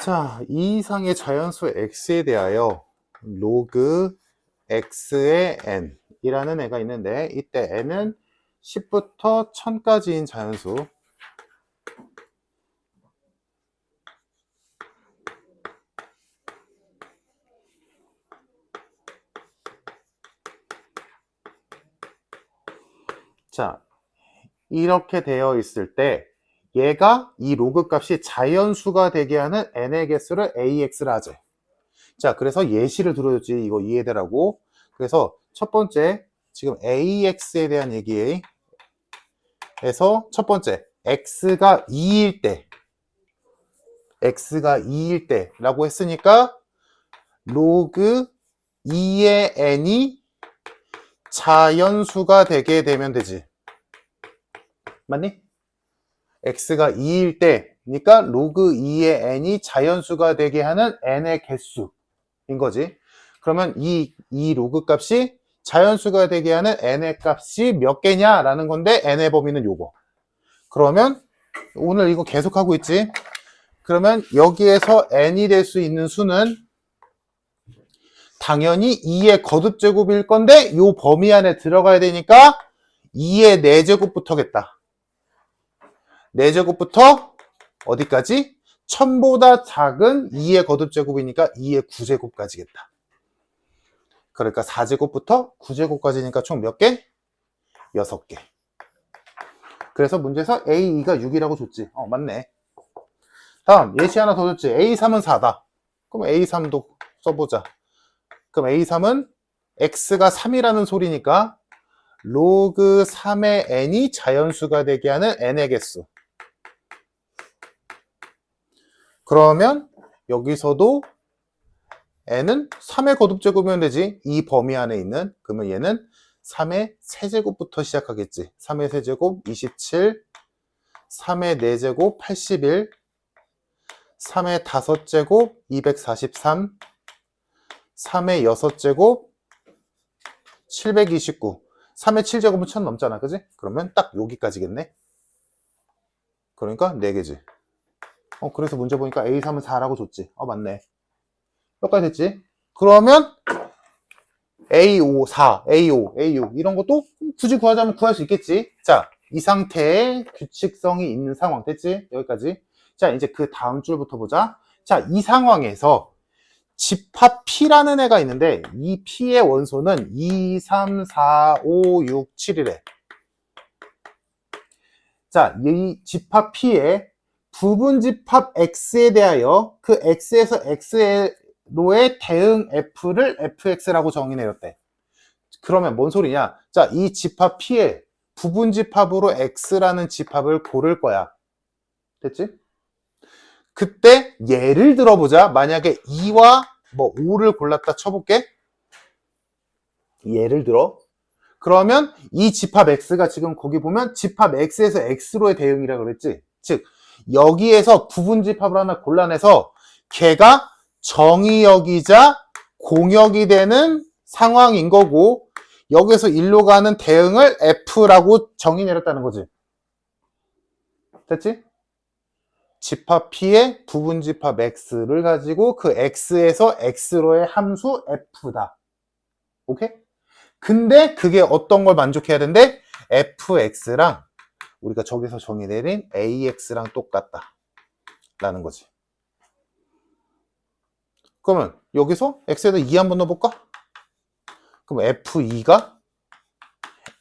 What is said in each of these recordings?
자, 이 이상의 자연수 x에 대하여 로그 x의 n 이라는 애가 있는데, 이때 n은 10부터 1000까지인 자연수. 자, 이렇게 되어 있을 때 얘가 이 로그 값이 자연수가 되게 하는 n의 개수를 ax라 하지. 자, 그래서 예시를 들어줬지. 이거 이해되라고. 그래서 첫 번째, 지금 ax에 대한 얘기에서 첫 번째, x가 2일 때 라고 했으니까 로그 2의 n이 자연수가 되게 되면 되지. 맞니? x가 2일 때니까 로그 2의 n이 자연수가 되게 하는 n의 개수인 거지. 그러면 이 로그 값이 자연수가 되게 하는 n의 값이 몇 개냐라는 건데, n의 범위는 요거. 그러면 오늘 이거 계속 하고 있지. 그러면 여기에서 n이 될 수 있는 수는 당연히 2의 거듭제곱일 건데, 요 범위 안에 들어가야 되니까 2의 4제곱부터겠다. 4제곱부터 어디까지? 1000보다 작은 2의 거듭제곱이니까 2의 9제곱까지겠다. 그러니까 4제곱부터 9제곱까지니까 총 몇 개? 6개. 그래서 문제에서 A2가 6이라고 줬지. 맞네. 다음 예시 하나 더 줬지. A3은 4다. 그럼 A3도 써보자. 그럼 A3은 X가 3이라는 소리니까 로그 3의 n이 자연수가 되게 하는 n의 개수. 그러면 여기서도 n은 3의 거듭제곱이면 되지. 이 범위 안에 있는. 그러면 얘는 3의 세제곱부터 시작하겠지. 3의 세제곱 27, 3의 4제곱 81, 3의 5제곱 243, 3의 6제곱 729. 3의 7제곱은 1000 넘잖아. 그지? 그러면 딱 여기까지겠네. 그러니까 4개지. 그래서 문제 보니까 A3은 4라고 줬지. 맞네. 여기까지 됐지? 그러면 A5, 4, A5, A6 이런 것도 굳이 구하자면 구할 수 있겠지. 자, 이 상태에 규칙성이 있는 상황 됐지? 여기까지. 자, 이제 그 다음 줄부터 보자. 자, 이 상황에서 집합 P라는 애가 있는데, 이 P의 원소는 2, 3, 4, 5, 6, 7이래. 자, 이 집합 P의 부분집합 X에 대하여 그 X에서 X로의 대응 F를 Fx라고 정의내렸대. 그러면 뭔 소리냐? 자, 이 집합 P의 부분집합으로 X라는 집합을 고를 거야. 됐지? 그때 예를 들어보자. 만약에 2와 5를 골랐다 쳐볼게. 예를 들어. 그러면 이 집합 X가 지금 거기 보면 집합 X에서 X로의 대응이라고 그랬지. 즉 여기에서 부분집합을 하나 골라내서 걔가 정의역이자 공역이 되는 상황인 거고, 여기서 1로 가는 대응을 F라고 정의 내렸다는 거지. 됐지? 집합 P의 부분집합 X를 가지고 그 X에서 X로의 함수 F다. 오케이? 근데 그게 어떤 걸 만족해야 된대? Fx랑 우리가 저기서 정의 내린 AX랑 똑같다 라는 거지. 그러면 여기서 X에다 2 한번 넣어볼까? 그럼 F2가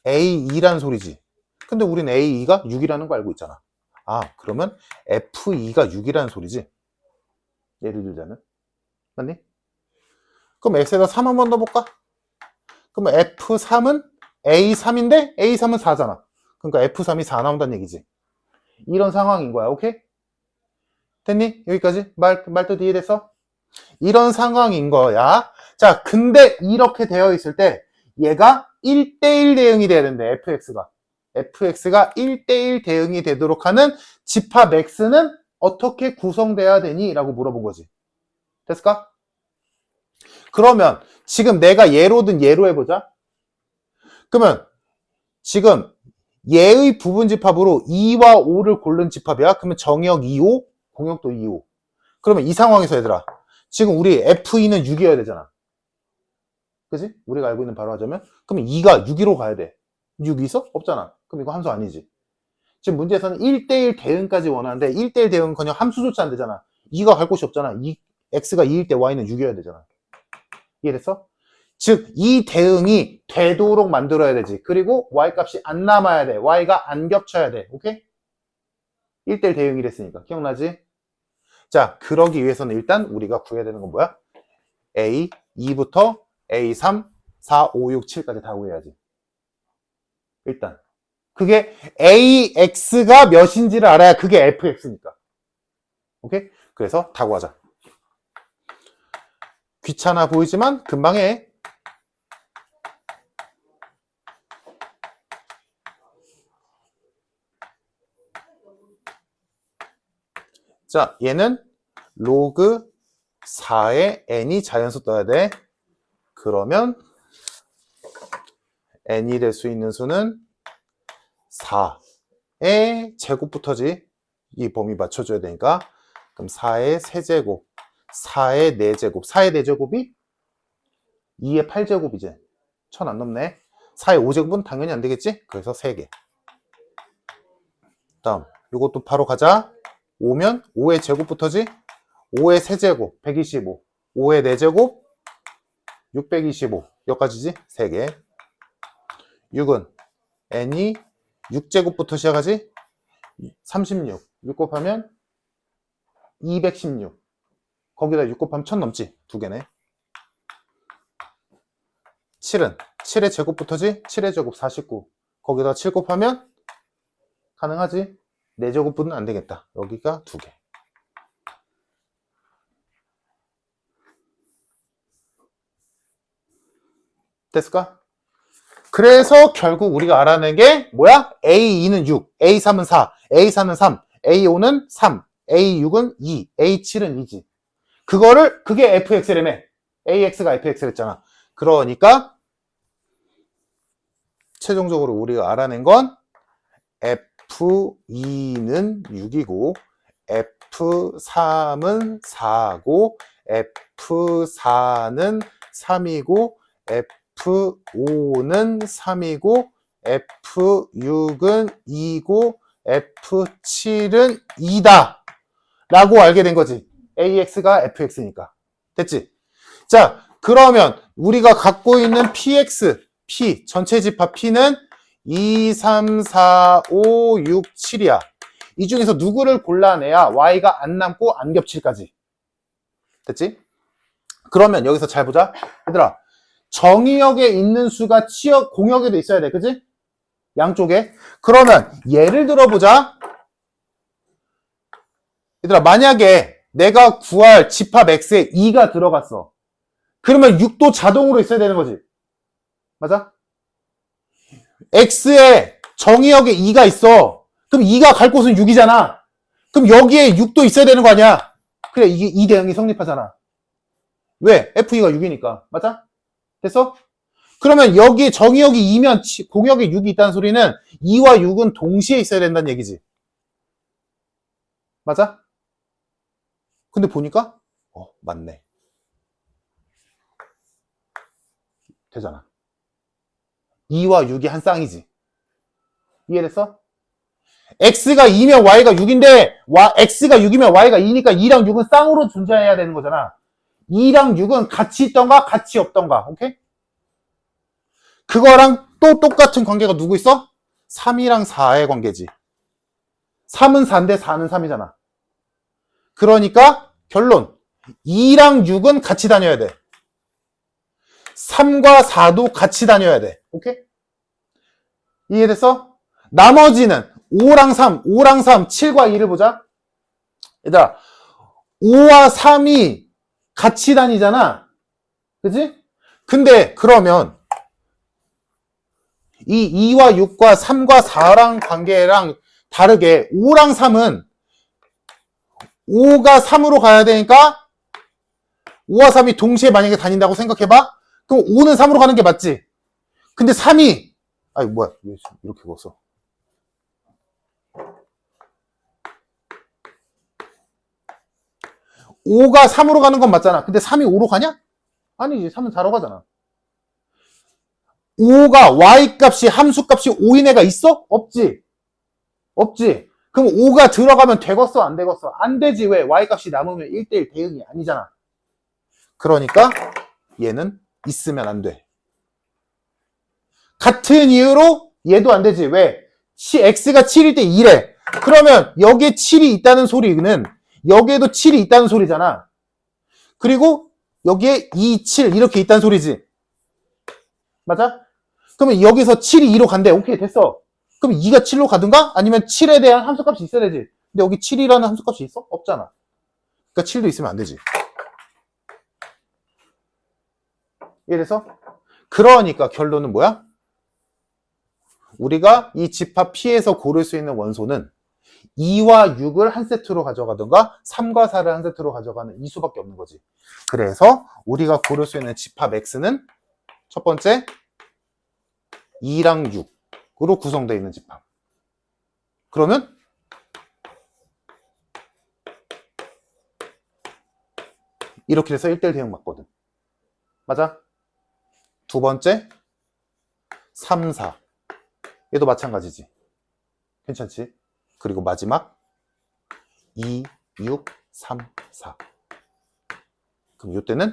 A2란 소리지. 근데 우린 A2가 6이라는 거 알고 있잖아. 그러면 F2가 6이라는 소리지. 예를 들자면. 맞니? 그럼 X에다 3 한번 넣어볼까? 그러면 F3은 A3인데 A3은 4잖아. 그러니까 F3이 4 나온다는 얘기지. 이런 상황인 거야. 오케이? 됐니? 여기까지? 말뜻 이해됐어? 이런 상황인 거야. 자, 근데 이렇게 되어 있을 때 얘가 1대1 대응이 돼야 된대. FX가 1대1 대응이 되도록 하는 집합 X는 어떻게 구성돼야 되니? 라고 물어본 거지. 됐을까? 그러면 지금 내가 예로든 예로 해보자. 그러면 지금 얘의 부분집합으로 2와 5를 고른 집합이야. 그러면 정역 2, 5, 공역도 2, 5. 그러면 이 상황에서 얘들아, 지금 우리 F2는 6이어야 되잖아. 그지? 우리가 알고 있는 바로 하자면, 그러면 2가 6위로 가야 돼. 6 있어? 없잖아. 그럼 이거 함수 아니지. 지금 문제에서는 1대1 대응까지 원하는데 1대1 대응은커녕 함수조차 안 되잖아. 2가 갈 곳이 없잖아. x가 2일 때 y는 6이어야 되잖아. 이해됐어? 즉, 이 대응이 되도록 만들어야 되지. 그리고 y값이 안 남아야 돼. y가 안 겹쳐야 돼. 오케이? 1대1 대응이랬으니까. 기억나지? 자, 그러기 위해서는 일단 우리가 구해야 되는 건 뭐야? a 2부터 a 3, 4, 5, 6, 7까지 다 구해야지. 일단. 그게 AX가 몇인지를 알아야 그게 FX니까. 오케이? 그래서 다 구하자. 귀찮아 보이지만 금방 해. 자, 얘는 로그 4에 n이 자연수 떠야 돼. 그러면 n이 될 수 있는 수는 4의 제곱부터지. 이 범위 맞춰줘야 되니까. 그럼 4의 세제곱, 4의 4제곱. 4의 4제곱이 2의 8제곱이지. 1000 안 넘네. 4의 5제곱은 당연히 안 되겠지? 그래서 3개. 다음, 이것도 바로 가자. 5면 5의 제곱부터지. 5의 세제곱, 125. 5의 4제곱, 625. 여기까지지? 3개. 6은 n이 6제곱부터 시작하지? 36. 6 곱하면 216. 거기다 6 곱하면 1000 넘지? 2개네. 7은 7의 제곱부터지? 7의 제곱 49. 거기다 7 곱하면 가능하지? 4제곱분은 안 되겠다. 여기가 2개. 됐을까? 그래서 결국 우리가 알아낸 게 뭐야? A2는 6, A3은 4, A4는 3, A5는 3, A6은 2, A7은 2지. 그게 FX라며. AX가 FX랬잖아. 그러니까 최종적으로 우리가 알아낸 건 F2는 6이고 F3은 4고 F4는 3이고 F5는 3이고 F6은 2고 F7은 2다 라고 알게 된 거지. AX가 FX니까. 됐지? 자, 그러면 우리가 갖고 있는 PX, P, 전체 집합 P는 2, 3, 4, 5, 6, 7이야. 이 중에서 누구를 골라내야 Y가 안 남고 안 겹칠까지. 됐지? 그러면 여기서 잘 보자. 얘들아, 정의역에 있는 수가 공역에도 있어야 돼. 그치? 양쪽에. 그러면 예를 들어보자. 얘들아, 만약에 내가 구할 집합 X에 2가 들어갔어. 그러면 6도 자동으로 있어야 되는 거지. 맞아? X에 정의역에 2가 있어. 그럼 2가 갈 곳은 6이잖아. 그럼 여기에 6도 있어야 되는 거 아니야? 그래, 이게 이 대응이 성립하잖아. 왜? F2가 6이니까. 맞아? 됐어? 그러면 여기 정의역이 2면 공역에 6이 있다는 소리는 2와 6은 동시에 있어야 된다는 얘기지. 맞아? 근데 보니까 맞네. 되잖아. 2와 6이 한 쌍이지. 이해됐어? X가 2면 Y가 6인데 X가 6이면 Y가 2니까 2랑 6은 쌍으로 존재해야 되는 거잖아. 2랑 6은 같이 있던가 같이 없던가. 오케이? 그거랑 또 똑같은 관계가 누구 있어? 3이랑 4의 관계지. 3은 4인데 4는 3이잖아. 그러니까 결론 2랑 6은 같이 다녀야 돼. 3과 4도 같이 다녀야 돼. 오케이? 이해됐어? 나머지는 5랑 3, 7과 2를 보자. 얘들아, 5와 3이 같이 다니잖아. 그치? 근데 그러면 이 2와 6과 3과 4랑 관계랑 다르게 5랑 3은 5가 3으로 가야 되니까 5와 3이 동시에 만약에 다닌다고 생각해봐. 그럼 5는 3으로 가는 게 맞지? 근데 3이 아이 뭐야 왜 이렇게 그었어? 5가 3으로 가는 건 맞잖아. 근데 3이 5로 가냐? 아니지. 3은 4로 가잖아. 5가 y값이 함수값이 5인 애가 있어? 없지. 없지. 그럼 5가 들어가면 되겠어? 안 되겠어? 안 되지. 왜? y값이 남으면 1대1 대응이 아니잖아. 그러니까 얘는 있으면 안 돼. 같은 이유로 얘도 안 되지. 왜? x가 7일 때 2래. 그러면 여기에 7이 있다는 소리는 여기에도 7이 있다는 소리잖아. 그리고 여기에 2, 7 이렇게 있다는 소리지. 맞아? 그러면 여기서 7이 2로 간대. 오케이, 됐어. 그럼 2가 7로 가든가? 아니면 7에 대한 함수값이 있어야 되지. 근데 여기 7이라는 함수값이 있어? 없잖아. 그러니까 7도 있으면 안 되지. 이래서 그러니까 결론은 뭐야? 우리가 이 집합 P에서 고를 수 있는 원소는 2와 6을 한 세트로 가져가든가 3과 4를 한 세트로 가져가는 이 수밖에 없는 거지. 그래서 우리가 고를 수 있는 집합 X는 첫 번째 2랑 6으로 구성되어 있는 집합. 그러면 이렇게 해서 1대1 대응 맞거든. 맞아? 두 번째 3, 4. 얘도 마찬가지지. 괜찮지? 그리고 마지막 2, 6, 3, 4. 그럼 이때는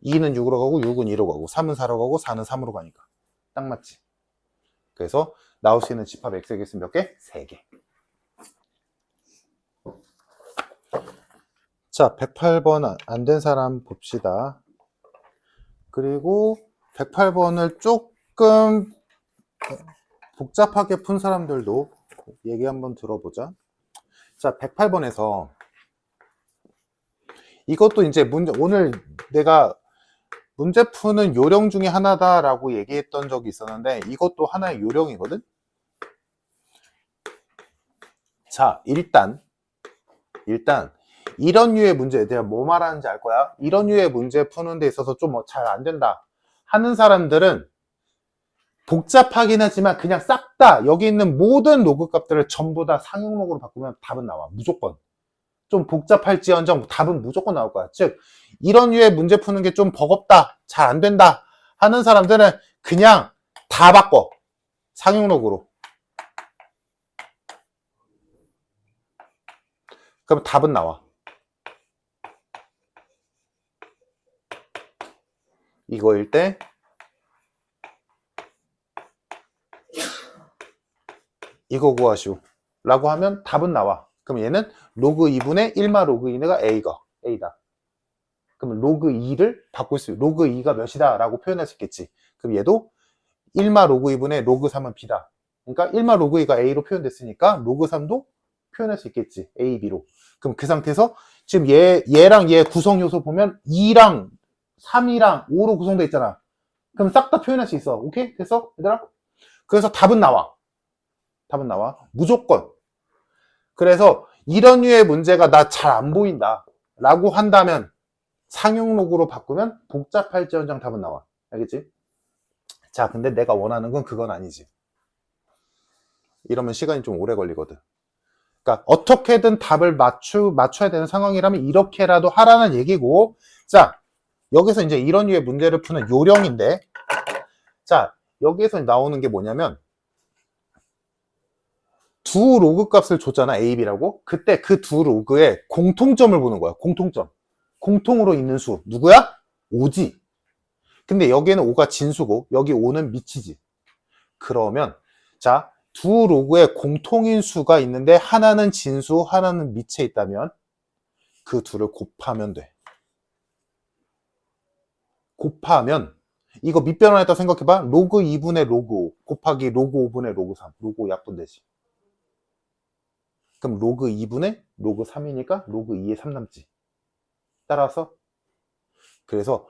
2는 6으로 가고 6은 2로 가고 3은 4로 가고 4는 3으로 가니까 딱 맞지. 그래서 나올 수 있는 집합 X의 개수는 몇 개? 3개. 자, 108번 안 된 사람 봅시다. 그리고 108번을 조금 복잡하게 푼 사람들도 얘기 한번 들어보자. 자, 108번에서 이것도 이제 문제, 오늘 내가 문제 푸는 요령 중에 하나다라고 얘기했던 적이 있었는데 이것도 하나의 요령이거든. 자, 일단 이런 류의 문제, 내가 뭐 말하는지 알 거야. 이런 류의 문제 푸는 데 있어서 좀 잘 안 된다 하는 사람들은 복잡하긴 하지만 그냥 싹 다 여기 있는 모든 로그 값들을 전부 다 상용로그로 바꾸면 답은 나와. 무조건. 좀 복잡할지언정 답은 무조건 나올 거야. 즉 이런 류의 문제 푸는 게 좀 버겁다, 잘 안 된다 하는 사람들은 그냥 다 바꿔. 상용로그로. 그럼 답은 나와. 이거일 때 이거 구하시오 라고 하면 답은 나와. 그럼 얘는 로그 2분의 1마 로그 2가 A다. 그럼 로그 2를 바꿀 수, 로그 2가 몇이다 라고 표현할 수 있겠지. 그럼 얘도 1마 로그 2분의 로그 3은 B다. 그러니까 1마 로그 2가 A로 표현됐으니까 로그 3도 표현할 수 있겠지. A, B로. 그럼 그 상태에서 지금 얘랑 얘 구성 요소 보면 2랑 3이랑 5로 구성되어 있잖아. 그럼 싹 다 표현할 수 있어. 오케이? 됐어? 얘들아? 그래서 답은 나와. 답은 나와. 무조건. 그래서 이런 류의 문제가 나 잘 안 보인다 라고 한다면 상용로그로 바꾸면 복잡할지언정 답은 나와. 알겠지? 자, 근데 내가 원하는 건 그건 아니지. 이러면 시간이 좀 오래 걸리거든. 그러니까 어떻게든 답을 맞춰야 되는 상황이라면 이렇게라도 하라는 얘기고, 자, 여기서 이제 이런 류의 문제를 푸는 요령인데, 자, 여기에서 나오는 게 뭐냐면 두 로그 값을 줬잖아, A, B라고. 그때 그 두 로그의 공통점을 보는 거야. 공통점. 공통으로 있는 수 누구야? 5지. 근데 여기에는 5가 진수고 여기 5는 미치지. 그러면 자, 두 로그에 공통인 수가 있는데 하나는 진수, 하나는 미치에 있다면 그 둘을 곱하면 돼. 곱하면 이거 밑변환했다 생각해봐. 로그 2분의 로그 5 곱하기 로그 5분의 로그 3. 로그 5 약분되지. 그럼 로그 2분의 로그 3이니까 로그 2에 3 남지. 따라서 그래서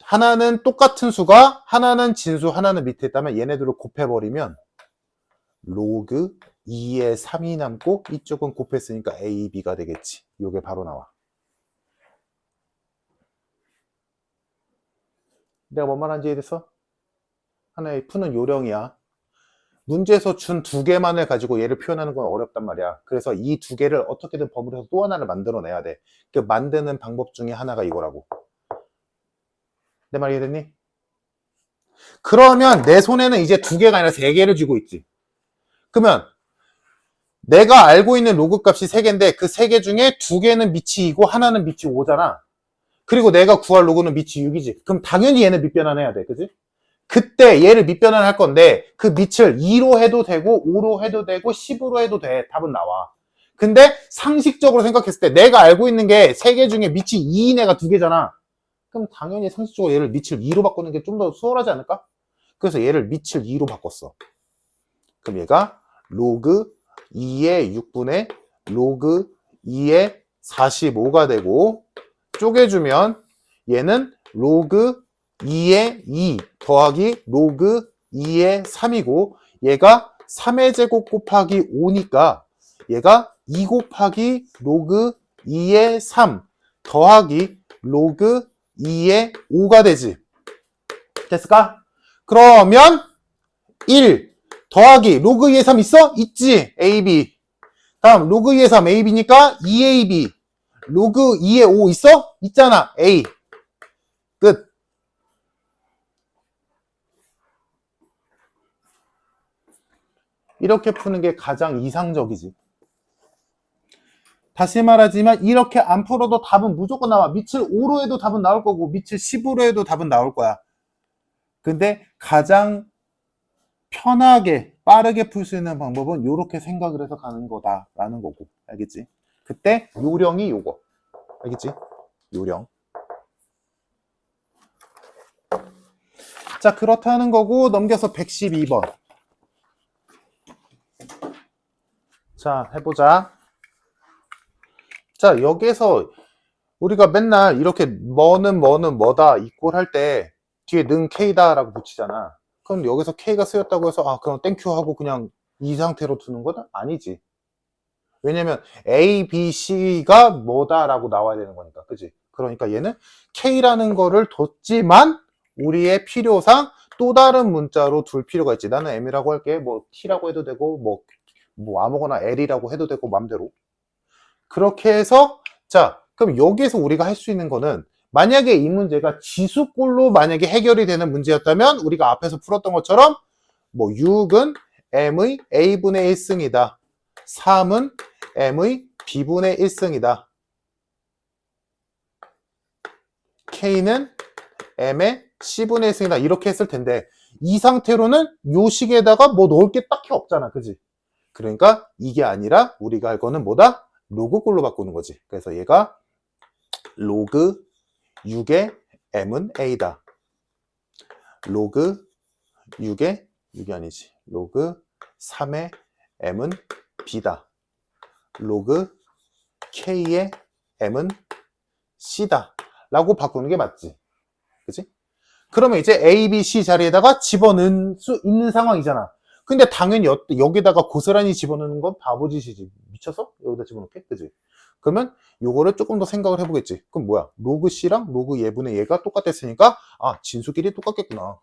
하나는 똑같은 수가 하나는 진수 하나는 밑에 있다면 얘네들을 곱해버리면 로그 2에 3이 남고 이쪽은 곱했으니까 A, B가 되겠지. 이게 바로 나와. 내가 뭔 말하는지 이해됐어? 하나의 푸는 요령이야. 문제에서 준 두 개만을 가지고 얘를 표현하는 건 어렵단 말이야. 그래서 이 두 개를 어떻게든 버무려서 또 하나를 만들어내야 돼. 그 만드는 방법 중에 하나가 이거라고. 내 말 이해됐니? 그러면 내 손에는 이제 두 개가 아니라 세 개를 쥐고 있지. 그러면 내가 알고 있는 로그 값이 세 개인데 그 세 개 중에 두 개는 밑이 2고 하나는 밑이 5잖아. 그리고 내가 구할 로그는 밑이 6이지. 그럼 당연히 얘는 밑변환해야 돼. 그지? 그때 얘를 밑변환할 건데 그 밑을 2로 해도 되고 5로 해도 되고 10으로 해도 돼. 답은 나와. 근데 상식적으로 생각했을 때 내가 알고 있는 게 세 개 중에 밑이 2인 애가 두 개잖아. 그럼 당연히 상식적으로 얘를 밑을 2로 바꾸는 게 좀 더 수월하지 않을까? 그래서 얘를 밑을 2로 바꿨어. 그럼 얘가 로그 2의 6분의 로그 2의 45가 되고 쪼개주면 얘는 로그 2의 2 더하기 로그 2의 3이고 얘가 3의 제곱 곱하기 5니까 얘가 2 곱하기 로그 2의 3 더하기 로그 2의 5가 되지. 됐을까? 그러면 1 더하기 로그 2의 3 있어? 있지. AB. 다음 로그 2의 3 AB니까 2AB. 로그 2의 5 있어? 있잖아. A. 끝. 이렇게 푸는 게 가장 이상적이지. 다시 말하지만 이렇게 안 풀어도 답은 무조건 나와. 밑을 5로 해도 답은 나올 거고 밑을 10으로 해도 답은 나올 거야. 근데 가장 편하게 빠르게 풀 수 있는 방법은 이렇게 생각을 해서 가는 거다라는 거고. 알겠지? 그때 요령이 요거. 알겠지? 요령. 자, 그렇다는 거고 넘겨서 112번. 자, 해보자. 자, 여기에서 우리가 맨날 이렇게 뭐는 뭐다 이꼴 할 때 뒤에 는 K다 라고 붙이잖아. 그럼 여기서 K가 쓰였다고 해서 아 그럼 땡큐 하고 그냥 이 상태로 두는 건 아니지. 왜냐면 A, B, C가 뭐다 라고 나와야 되는 거니까. 그지? 그러니까 얘는 K라는 거를 뒀지만 우리의 필요상 또 다른 문자로 둘 필요가 있지. 나는 M이라고 할게. 뭐 T라고 해도 되고 뭐 아무거나 L이라고 해도 되고 맘대로. 그렇게 해서 자 그럼 여기에서 우리가 할 수 있는 거는 만약에 이 문제가 지수꼴로 만약에 해결이 되는 문제였다면 우리가 앞에서 풀었던 것처럼 뭐 6은 M의 A분의 1승이다. 3은 M의 B분의 1승이다. K는 M의 C분의 1승이다. 이렇게 했을 텐데 이 상태로는 요 식에다가 뭐 넣을 게 딱히 없잖아. 그지? 그러니까 이게 아니라 우리가 할 거는 뭐다? 로그꼴로 바꾸는 거지. 그래서 얘가 로그 6의 M은 A다. 로그 6의 6이 아니지. 로그 3의 M은 B다. 로그 K의 M은 C다. 라고 바꾸는 게 맞지. 그치? 그러면 이제 A, B, C 자리에다가 집어넣을 수 있는 상황이잖아. 근데 당연히 여기다가 고스란히 집어넣는 건 바보짓이지. 미쳤어? 여기다 집어넣게? 그지? 그러면 요거를 조금 더 생각을 해보겠지. 그럼 뭐야? 로그 C랑 로그 예분의 얘가 똑같았으니까 아 진수끼리 똑같겠구나.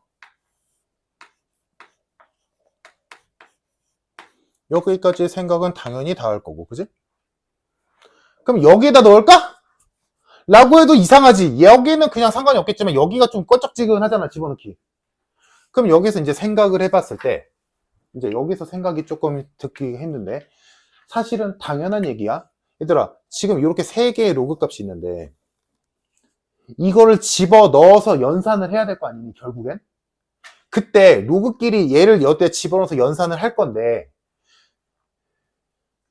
여기까지의 생각은 당연히 다 할 거고. 그지? 그럼 여기에다 넣을까? 라고 해도 이상하지. 여기는 그냥 상관이 없겠지만 여기가 좀 껄쩍지근하잖아. 집어넣기. 그럼 여기서 이제 생각을 해봤을 때 이제 여기서 생각이 조금 듣기 힘든데 사실은 당연한 얘기야. 얘들아 지금 이렇게 세 개의 로그 값이 있는데 이거를 집어넣어서 연산을 해야 될 거 아니니 결국엔? 그때 로그끼리 얘를 여기에 집어넣어서 연산을 할 건데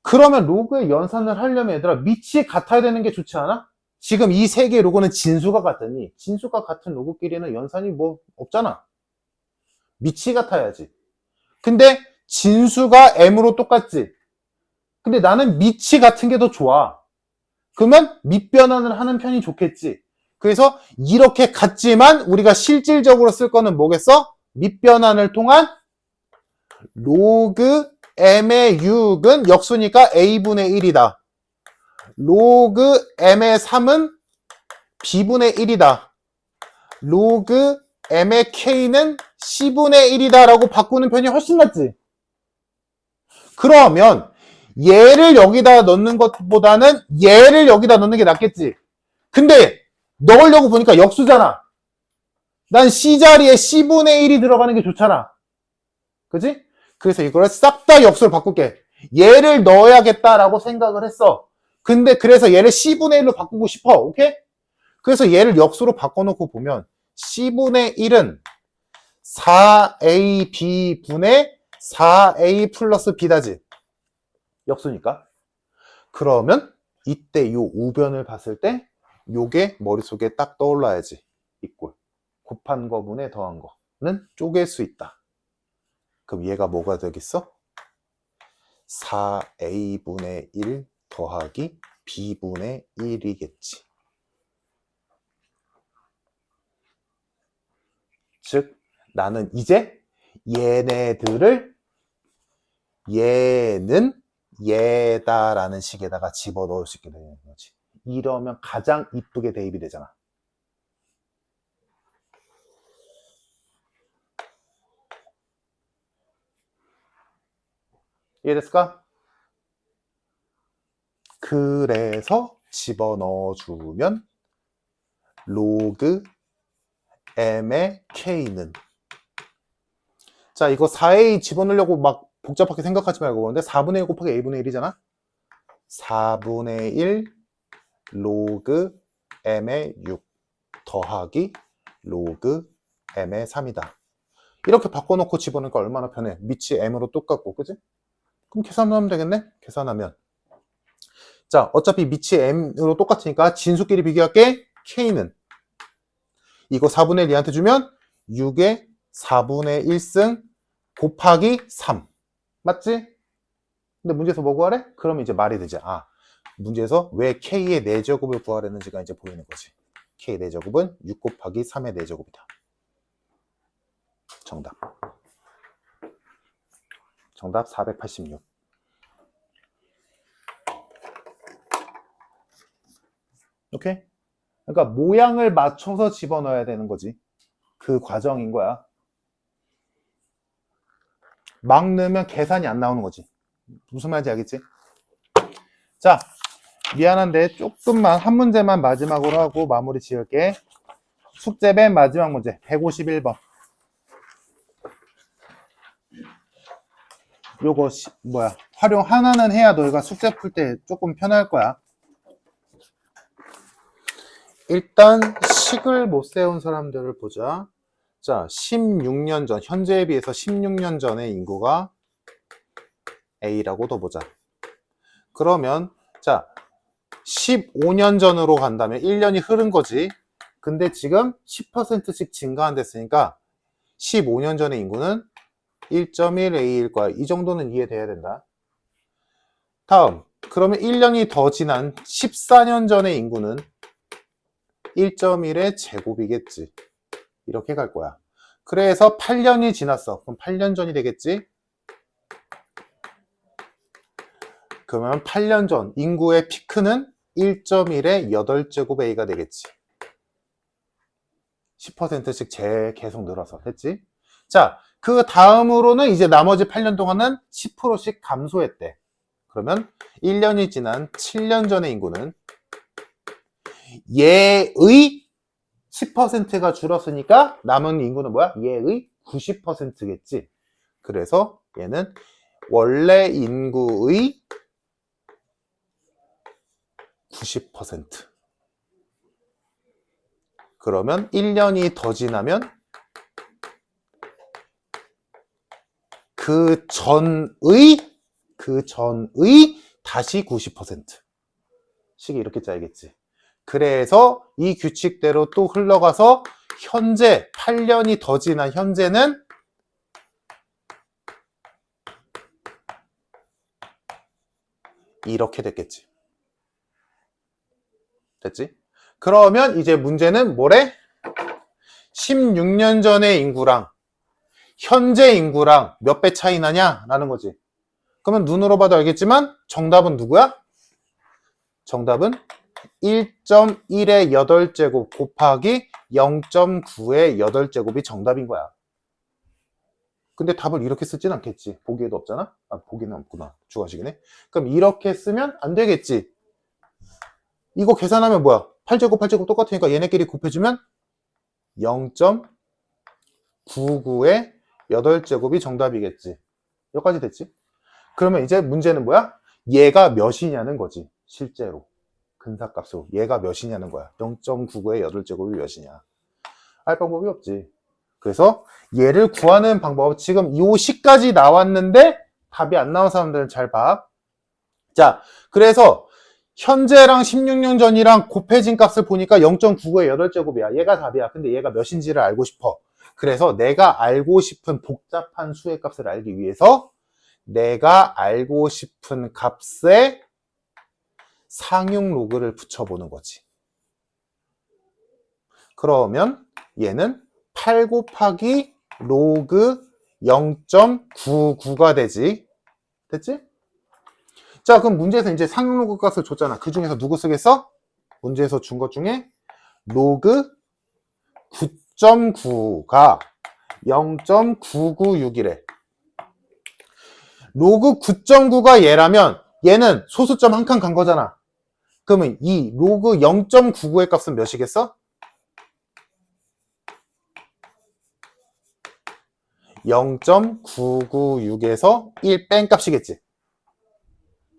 그러면 로그의 연산을 하려면 얘들아 밑이 같아야 되는 게 좋지 않아? 지금 이 세 개의 로그는 진수가 같으니 진수가 같은 로그끼리는 연산이 뭐 없잖아. 밑이 같아야지. 근데 진수가 M으로 똑같지. 근데 나는 밑이 같은 게 더 좋아. 그러면 밑변환을 하는 편이 좋겠지. 그래서 이렇게 같지만 우리가 실질적으로 쓸 거는 뭐겠어? 밑변환을 통한 로그 M의 6은 역수니까 A분의 1이다. 로그 M의 3은 B분의 1이다. 로그 M의 K는 C분의 1이다 라고 바꾸는 편이 훨씬 낫지. 그러면 얘를 여기다 넣는 것보다는 얘를 여기다 넣는 게 낫겠지. 근데 넣으려고 보니까 역수잖아. 난 C자리에 C분의 1이 들어가는 게 좋잖아. 그지? 그래서 이거를 싹 다 역수로 바꿀게. 얘를 넣어야겠다라고 생각을 했어. 근데 그래서 얘를 C분의 1로 바꾸고 싶어. 오케이? 그래서 얘를 역수로 바꿔놓고 보면 C분의 1은 4AB분의 4A 플러스 B다지. 역수니까. 그러면 이때 요 우변을 봤을 때 요게 머릿속에 딱 떠올라야지. 이꼴. 곱한 거분에 더한 거는 쪼갤 수 있다. 그럼 얘가 뭐가 되겠어? 4A분의 1 더하기 B분의 1이겠지. 즉 나는 이제 얘네들을 얘는 얘다라는 식에다가 집어넣을 수 있게 되는 거지. 이러면 가장 이쁘게 대입이 되잖아. 이해됐을까? 그래서 집어넣어주면 로그 m의 k는, 자 이거 4a 집어넣으려고 막 복잡하게 생각하지 말고, 근데 4분의 1 곱하기 a분의 1이잖아. 4분의 1 로그 m의 6 더하기 로그 m의 3이다. 이렇게 바꿔놓고 집어넣으니까 얼마나 편해. 밑이 m으로 똑같고, 그지? 그럼 계산하면 되겠네? 계산하면, 자 어차피 밑이 m으로 똑같으니까 진수끼리 비교할게. k는 이거 4분의 1 얘한테 주면 6의 4분의 1승 곱하기 3. 맞지? 근데 문제에서 뭐 구하래? 그러면 이제 말이 되지. 아, 문제에서 왜 k의 4제곱을 구하랬는지가 이제 보이는 거지. k의 4제곱은 6 곱하기 3의 4제곱이다. 정답. 정답 486. 오케이? 그러니까 모양을 맞춰서 집어넣어야 되는 거지. 그 과정인 거야. 막 넣으면 계산이 안 나오는 거지. 무슨 말인지 알겠지? 자, 미안한데 조금만 한 문제만 마지막으로 하고 마무리 지을게. 숙제 맨 마지막 문제 151번. 요거 활용 하나는 해야 너희가 숙제 풀 때 조금 편할 거야. 일단 식을 못 세운 사람들을 보자. 자, 16년 전, 현재에 비해서 16년 전의 인구가 A라고 둬보자. 그러면 자 15년 전으로 간다면 1년이 흐른 거지. 근데 지금 10%씩 증가한댔으니까 15년 전의 인구는 1.1A일 거야. 이 정도는 이해돼야 된다. 다음, 그러면 1년이 더 지난 14년 전의 인구는 1.1의 제곱이겠지. 이렇게 갈 거야. 그래서 8년이 지났어. 그럼 8년 전이 되겠지. 그러면 8년 전 인구의 피크는 1.1의 8제곱 A가 되겠지. 10%씩 계속 늘어서 됐지? 자, 그 다음으로는 이제 나머지 8년 동안은 10%씩 감소했대. 그러면 1년이 지난 7년 전의 인구는 얘의 10%가 줄었으니까 남은 인구는 뭐야? 얘의 90%겠지. 그래서 얘는 원래 인구의 90%. 그러면 1년이 더 지나면 그 전의 다시 90%. 식이 이렇게 짜야겠지. 그래서 이 규칙대로 또 흘러가서 현재 8년이 더 지난 현재는 이렇게 됐겠지. 됐지? 그러면 이제 문제는 뭐래? 16년 전의 인구랑 현재 인구랑 몇 배 차이 나냐? 라는 거지. 그러면 눈으로 봐도 알겠지만 정답은 누구야? 정답은 1.1의 8제곱 곱하기 0.9의 8제곱이 정답인 거야. 근데 답을 이렇게 쓰진 않겠지. 보기에도 없잖아. 보기는 없구나. 주관식이네. 그럼 이렇게 쓰면 안 되겠지. 이거 계산하면 뭐야? 8제곱, 8제곱 똑같으니까 얘네끼리 곱해주면 0.99의 8제곱이 정답이겠지. 여기까지 됐지? 그러면 이제 문제는 뭐야? 얘가 몇이냐는 거지. 실제로. 근사값으로. 얘가 몇이냐는 거야. 0.99의 8제곱이 몇이냐. 알 방법이 없지. 그래서 얘를 구하는 방법, 지금 이 식까지 나왔는데 답이 안 나온 사람들은 잘 봐. 자, 그래서 현재랑 16년 전이랑 곱해진 값을 보니까 0.99의 8제곱이야. 얘가 답이야. 근데 얘가 몇인지를 알고 싶어. 그래서 내가 알고 싶은 복잡한 수의 값을 알기 위해서 내가 알고 싶은 값에 상용 로그를 붙여보는 거지. 그러면 얘는 8 곱하기 로그 0.99가 되지. 됐지? 자, 그럼 문제에서 이제 상용 로그 값을 줬잖아. 그 중에서 누구 쓰겠어? 문제에서 준 것 중에 로그 9.9가 0.996이래. 로그 9.9가 얘라면 얘는 소수점 한 칸 간 거잖아. 그러면 이 로그 0.99의 값은 몇이겠어? 0.996에서 1 뺀 값이겠지.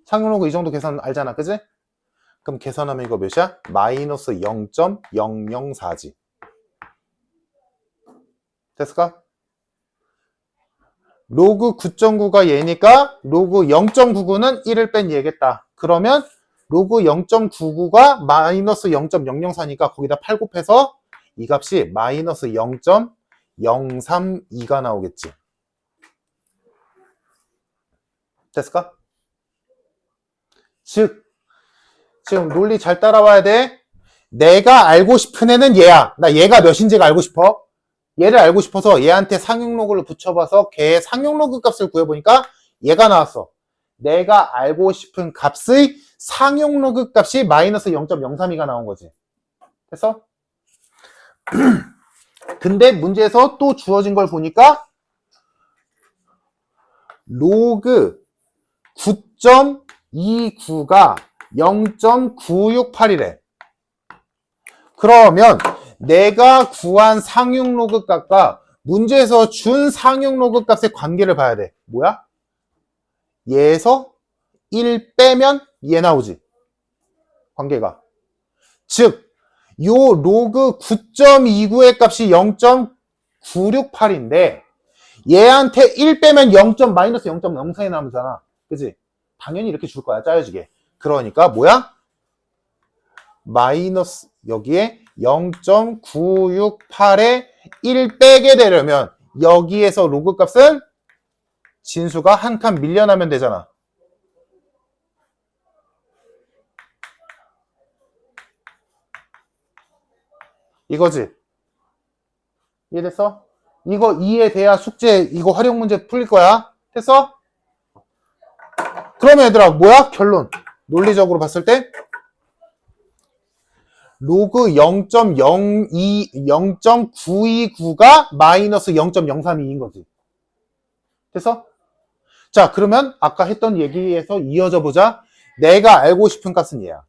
상용로그 이 정도 계산 알잖아, 그지? 그럼 계산하면 이거 몇이야? 마이너스 0.004지. 됐을까? 로그 9.9가 얘니까 로그 0.99는 1을 뺀 얘겠다. 그러면 로그 0.99가 마이너스 0.004니까 거기다 8 곱해서 이 값이 마이너스 0.032가 나오겠지. 됐을까? 즉, 지금 논리 잘 따라와야 돼. 내가 알고 싶은 애는 얘야. 나 얘가 몇인지가 알고 싶어. 얘를 알고 싶어서 얘한테 상용 로그를 붙여봐서 걔의 상용 로그 값을 구해보니까 얘가 나왔어. 내가 알고 싶은 값의 상용 로그 값이 마이너스 0.032가 나온 거지. 됐어? 근데 문제에서 또 주어진 걸 보니까 로그 9.29가 0.968이래. 그러면 내가 구한 상용 로그 값과 문제에서 준 상용 로그 값의 관계를 봐야 돼. 뭐야? 얘에서 1 빼면 얘 나오지. 관계가. 즉, 요 로그 9.29의 값이 0.968인데 얘한테 1 빼면 마이너스 0.04이 나오잖아. 그치? 당연히 이렇게 줄 거야. 짜여지게. 그러니까 뭐야? 마이너스 여기에 0.968에 1 빼게 되려면 여기에서 로그 값은 진수가 한 칸 밀려나면 되잖아. 이거지? 이해됐어? 이거 이해돼야 숙제 이거 활용 문제 풀릴 거야. 됐어? 그러면 얘들아 뭐야? 결론. 논리적으로 봤을 때 로그 0.929가 마이너스 0.032인 거지. 됐어? 자, 그러면 아까 했던 얘기에서 이어져 보자. 내가 알고 싶은 값은 얘야.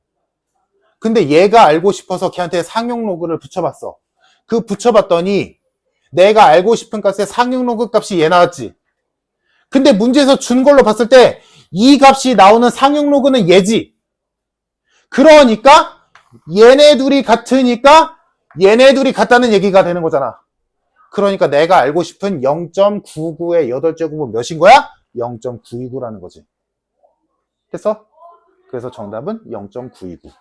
근데 얘가 알고 싶어서 걔한테 상용 로그를 붙여봤어. 그 붙여봤더니 내가 알고 싶은 값의 상용 로그 값이 얘 나왔지. 근데 문제에서 준 걸로 봤을 때 이 값이 나오는 상용 로그는 얘지. 그러니까 얘네 둘이 같으니까 얘네 둘이 같다는 얘기가 되는 거잖아. 그러니까 내가 알고 싶은 0.99의 8제곱은 몇인 거야? 0.929라는 거지. 됐어? 그래서 정답은 0.929.